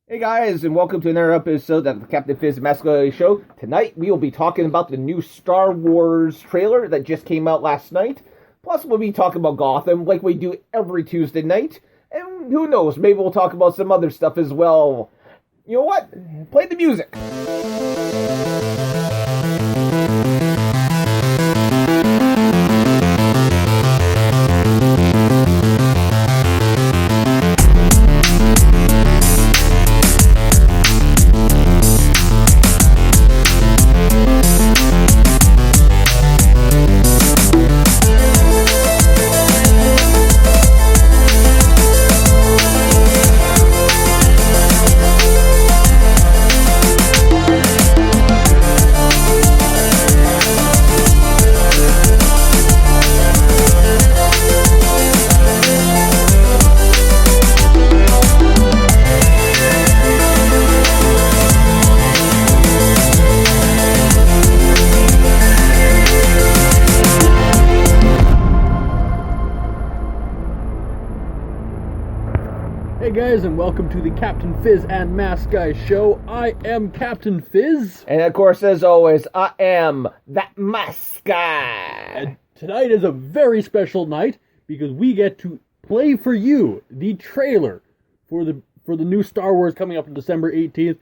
Hey guys, and welcome to another episode of the Captain Fizz Masculinity Show. Tonight we will be talking about the new Star Wars trailer that just came out last night. Plus we'll be talking about Gotham like we do every Tuesday night. And who knows, maybe we'll talk about some other stuff as well. You know what? Play the music. Hey guys, and welcome to the Captain Fizz and Mask Guy Show. I am Captain Fizz. And of course, as always, I am that Mask Guy. And tonight is a very special night because we get to play for you the trailer for the new Star Wars coming up on December 18th.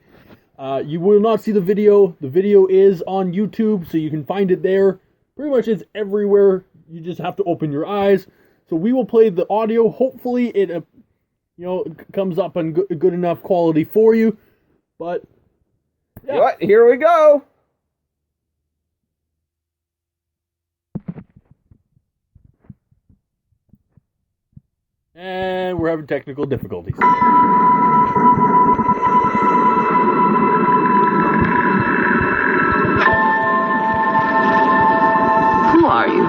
You will not see the video. The video is on YouTube, so you can find it there. Pretty much it's everywhere. You just have to open your eyes. So we will play the audio. Hopefully it comes up on good enough quality for you. But, yeah. You know what? Here we go. And we're having technical difficulties. Who are you?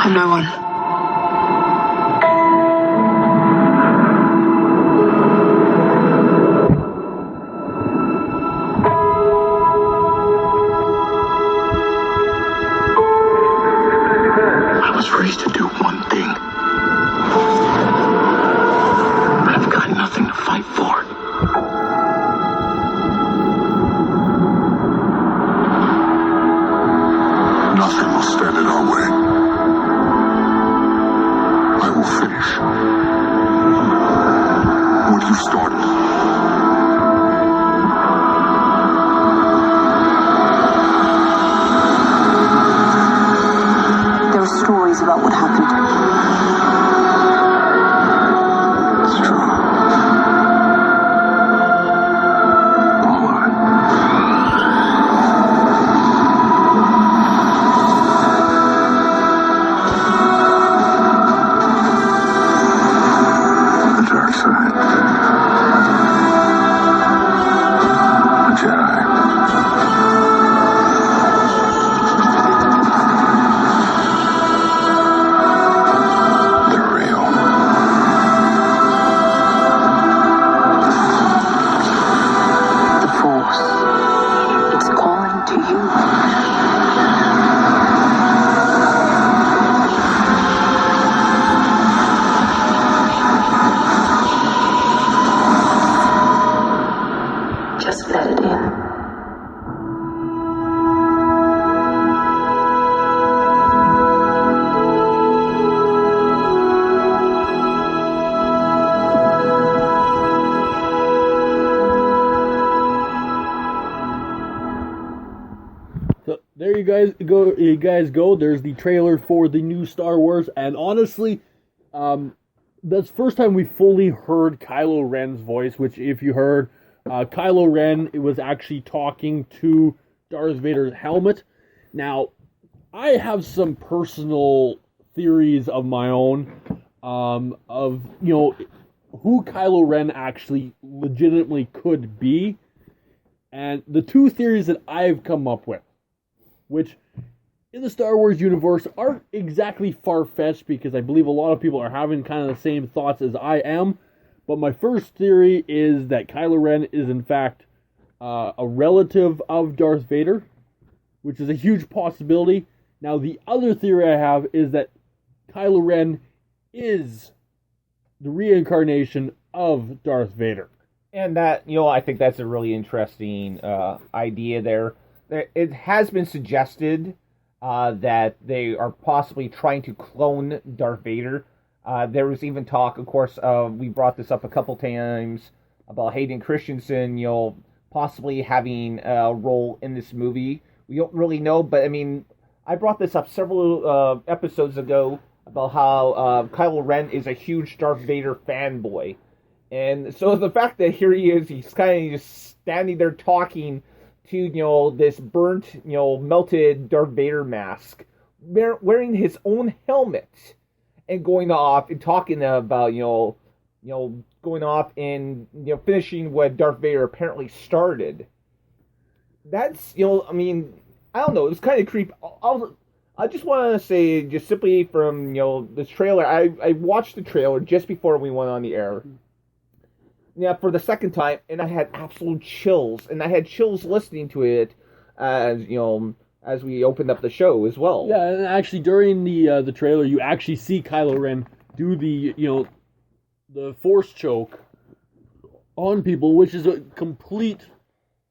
I'm no one. I was raised to do one thing. But I've got nothing to fight for. Nothing will stand in our way. I will finish what you started. There are stories about what happened. It's true. All right. The dark side. The Jedi. They're real. The Force. It's calling to you. Just let it in. So there you guys go. There's the trailer for the new Star Wars, and honestly, that's the first time we fully heard Kylo Ren's voice. Which, if you heard, Kylo Ren was actually talking to Darth Vader's helmet. Now, I have some personal theories of my own, of who Kylo Ren actually legitimately could be, and the two theories that I've come up with, which in the Star Wars universe aren't exactly far-fetched, because I believe a lot of people are having kind of the same thoughts as I am. But my first theory is that Kylo Ren is in fact a relative of Darth Vader, which is a huge possibility. Now, the other theory I have is that Kylo Ren is the reincarnation of Darth Vader. And that, I think that's a really interesting idea there. It has been suggested that they are possibly trying to clone Darth Vader. There was even talk, of course, we brought this up a couple times, about Hayden Christensen, possibly having a role in this movie. We don't really know, but I mean, I brought this up several episodes ago about how Kylo Ren is a huge Darth Vader fanboy. And so the fact that here he is, he's kind of just standing there talking to, this burnt, melted Darth Vader mask, wearing his own helmet, and going off and talking about, going off and, finishing what Darth Vader apparently started. That's, I mean, I don't know, it was kind of creepy. I just want to say, just simply from, this trailer, I watched the trailer just before we went on the air. Yeah, for the second time, and I had absolute chills, and I had chills listening to it as we opened up the show as well. Yeah, and actually during the trailer, you actually see Kylo Ren do the Force choke on people, which is a complete,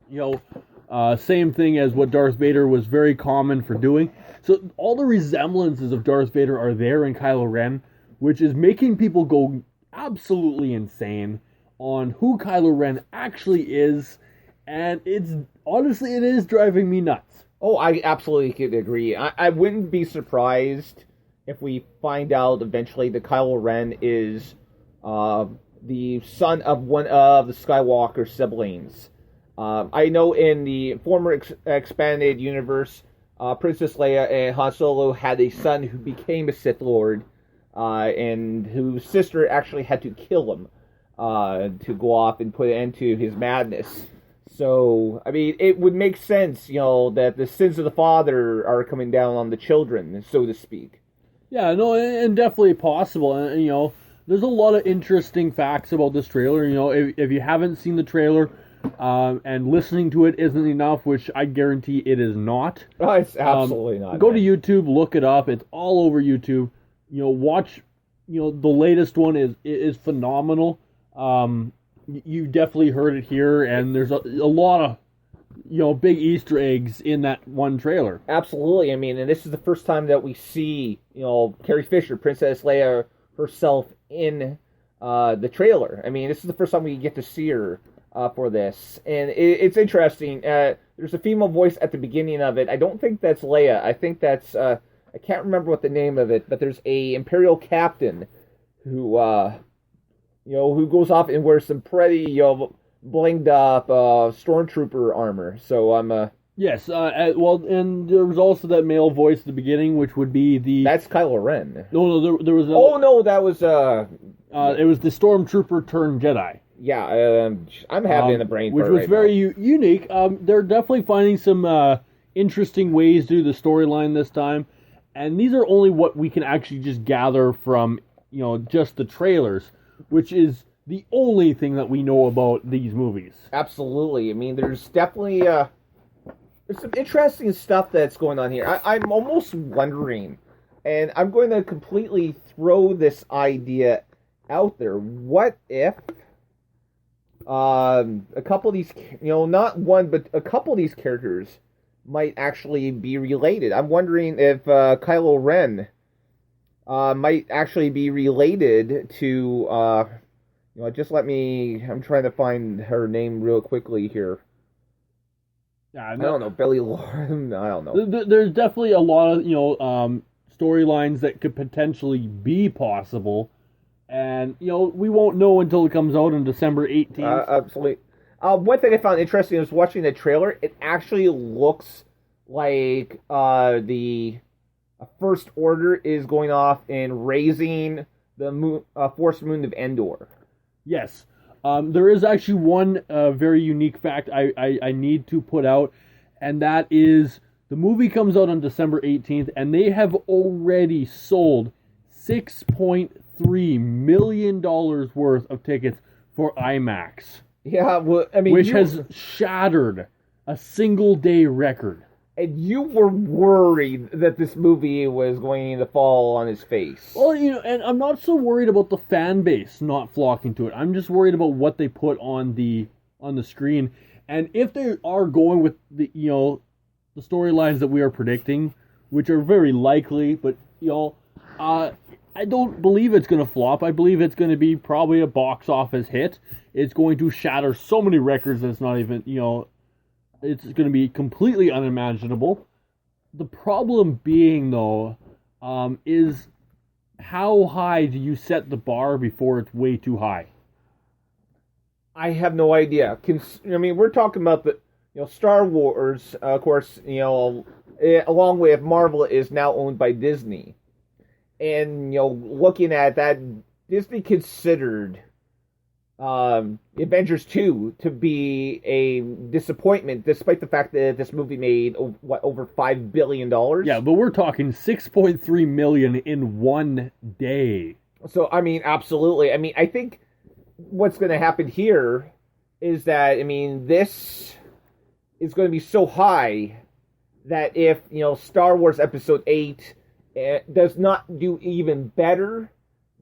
same thing as what Darth Vader was very common for doing. So all the resemblances of Darth Vader are there in Kylo Ren, which is making people go absolutely insane on who Kylo Ren actually is, and it is driving me nuts. Oh, I absolutely could agree. I wouldn't be surprised if we find out eventually that Kylo Ren is the son of one of the Skywalker siblings. I know in the former expanded universe, Princess Leia and Han Solo had a son who became a Sith Lord, and whose sister actually had to kill him to go off and put an end to his madness. So, I mean, it would make sense, that the sins of the father are coming down on the children, so to speak. Yeah, no, and definitely possible. And, there's a lot of interesting facts about this trailer. If you haven't seen the trailer, and listening to it isn't enough, which I guarantee it is not. Oh, it's absolutely not. Go to YouTube, look it up. It's all over YouTube. Watch. The latest one is phenomenal. You definitely heard it here, and there's a lot of big Easter eggs in that one trailer. Absolutely. I mean, and this is the first time that we see Carrie Fisher, Princess Leia herself, in the trailer. I mean, this is the first time we get to see her for this, and it's interesting. There's a female voice at the beginning of it. I don't think that's Leia. I think that's I can't remember what the name of it, but there's a Imperial captain who who goes off and wears some pretty blinged up stormtrooper armor. So I'm yes. Well, and there was also that male voice at the beginning, which would be the. That's Kylo Ren. No, there was. Oh no, that was it was the stormtrooper turned Jedi. Yeah, I'm having the brain which fart was right very now. Unique. They're definitely finding some interesting ways to do the storyline this time, and these are only what we can actually just gather from just the trailers, which is the only thing that we know about these movies. Absolutely. I mean, there's definitely there's some interesting stuff that's going on here. I'm almost wondering, and I'm going to completely throw this idea out there. What if a couple of these, not one, but a couple of these characters might actually be related? I'm wondering if Kylo Ren might actually be related to, just I'm trying to find her name real quickly here. I don't know, Billy Lauren, I don't know. There's definitely a lot of, storylines that could potentially be possible, and, we won't know until it comes out on December 18th. Absolutely. One thing I found interesting was watching the trailer, it actually looks like the First Order is going off and raising the Force Moon of Endor. Yes. There is actually one very unique fact I need to put out, and that is the movie comes out on December 18th, and they have already sold $6.3 million worth of tickets for IMAX. Yeah, well, I mean... Which has shattered a single-day record. And you were worried that this movie was going to fall on his face. Well, and I'm not so worried about the fan base not flocking to it. I'm just worried about what they put on the screen. And if they are going with the storylines that we are predicting, which are very likely, but I don't believe it's going to flop. I believe it's going to be probably a box office hit. It's going to shatter so many records that it's not even, it's going to be completely unimaginable. The problem being, though, is how high do you set the bar before it's way too high? I have no idea. We're talking about the, Star Wars, of course, along with Marvel, is now owned by Disney. And, looking at that, Disney considered Avengers 2 to be a disappointment, despite the fact that this movie made, over $5 billion? Yeah, but we're talking $6.3 million in one day. So, absolutely. I think what's going to happen here is that, this is going to be so high that if, Star Wars Episode 8 does not do even better,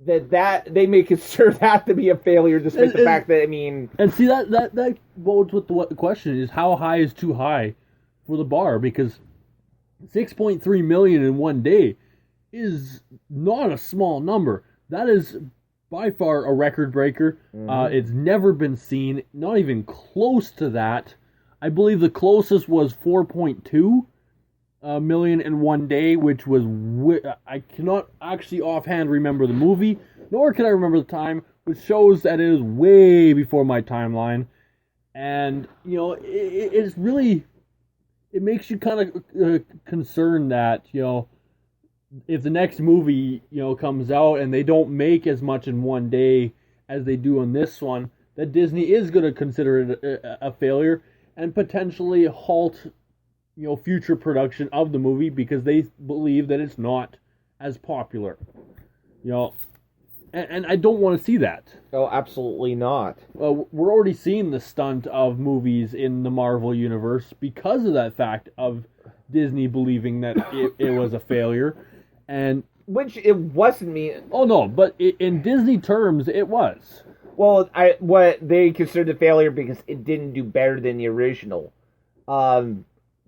that they may consider that to be a failure, despite the fact that, And see, that bodes with the question is, how high is too high for the bar? Because 6.3 million in one day is not a small number. That is by far a record breaker. Mm-hmm. It's never been seen, not even close to that. I believe the closest was 4.2 million in one day, which was I cannot actually offhand remember the movie, nor can I remember the time, which shows that it is way before my timeline. And it's really, it makes you kind of concerned that if the next movie comes out and they don't make as much in one day as they do on this one, that Disney is going to consider it a failure and potentially halt future production of the movie because they believe that it's not as popular. And I don't want to see that. Oh, absolutely not. We're already seeing the stunt of movies in the Marvel universe because of that fact of Disney believing that it was a failure. And which it wasn't me. Oh no, but in Disney terms, it was. Well, what they considered a failure because it didn't do better than the original.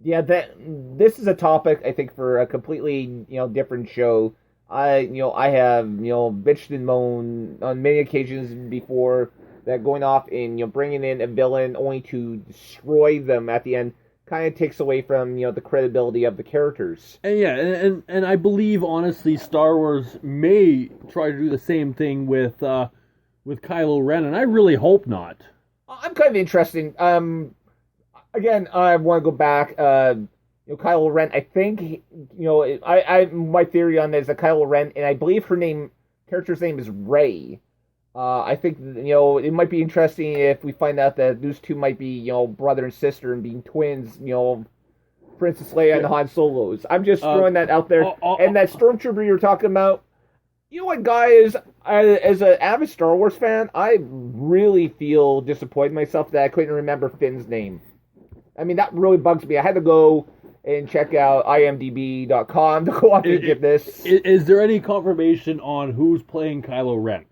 Yeah, this is a topic I think for a completely different show. I have bitched and moaned on many occasions before that going off and bringing in a villain only to destroy them at the end kind of takes away from the credibility of the characters. And yeah, and I believe honestly Star Wars may try to do the same thing with Kylo Ren, and I really hope not. I'm kind of interested. Again, I want to go back. Kylo Ren. I think my theory on this is that Kylo Ren, and I believe her character's name is Rey. I think it might be interesting if we find out that those two might be brother and sister and being twins. Princess Leia and Han Solo's. I'm just throwing that out there. And that stormtrooper you're talking about. You know what, guys? As an avid Star Wars fan, I really feel disappointed myself that I couldn't remember Finn's name. That really bugs me. I had to go and check out imdb.com to go up and get this. Is there any confirmation on who's playing Kylo Ren?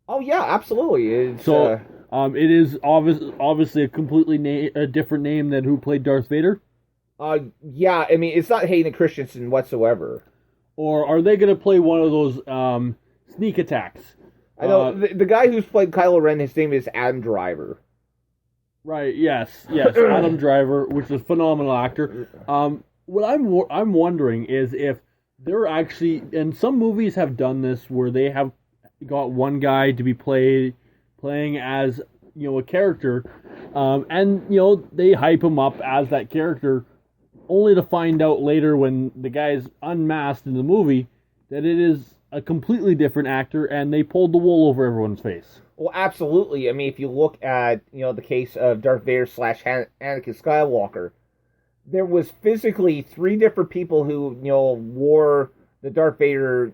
Oh, yeah, absolutely. It is obviously a completely a different name than who played Darth Vader? Yeah, it's not Hayden Christensen whatsoever. Or are they going to play one of those sneak attacks? I know, the guy who's played Kylo Ren, his name is Adam Driver. Right, yes, Adam Driver, which is a phenomenal actor. What I'm wondering is if they're actually, and some movies have done this where they have got one guy to be playing as a character, and they hype him up as that character, only to find out later when the guy's unmasked in the movie that it is a completely different actor, and they pulled the wool over everyone's face. Well, absolutely. If you look at, the case of Darth Vader / Anakin Skywalker, there was physically 3 different people who, wore the Darth Vader,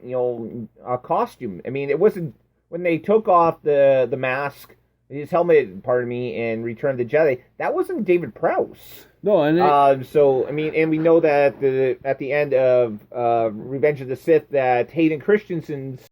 costume. It wasn't, when they took off the mask, his helmet, and Return of the Jedi, that wasn't David Prowse. No, and so I mean, and we know that at the end of Revenge of the Sith, that Hayden Christensen's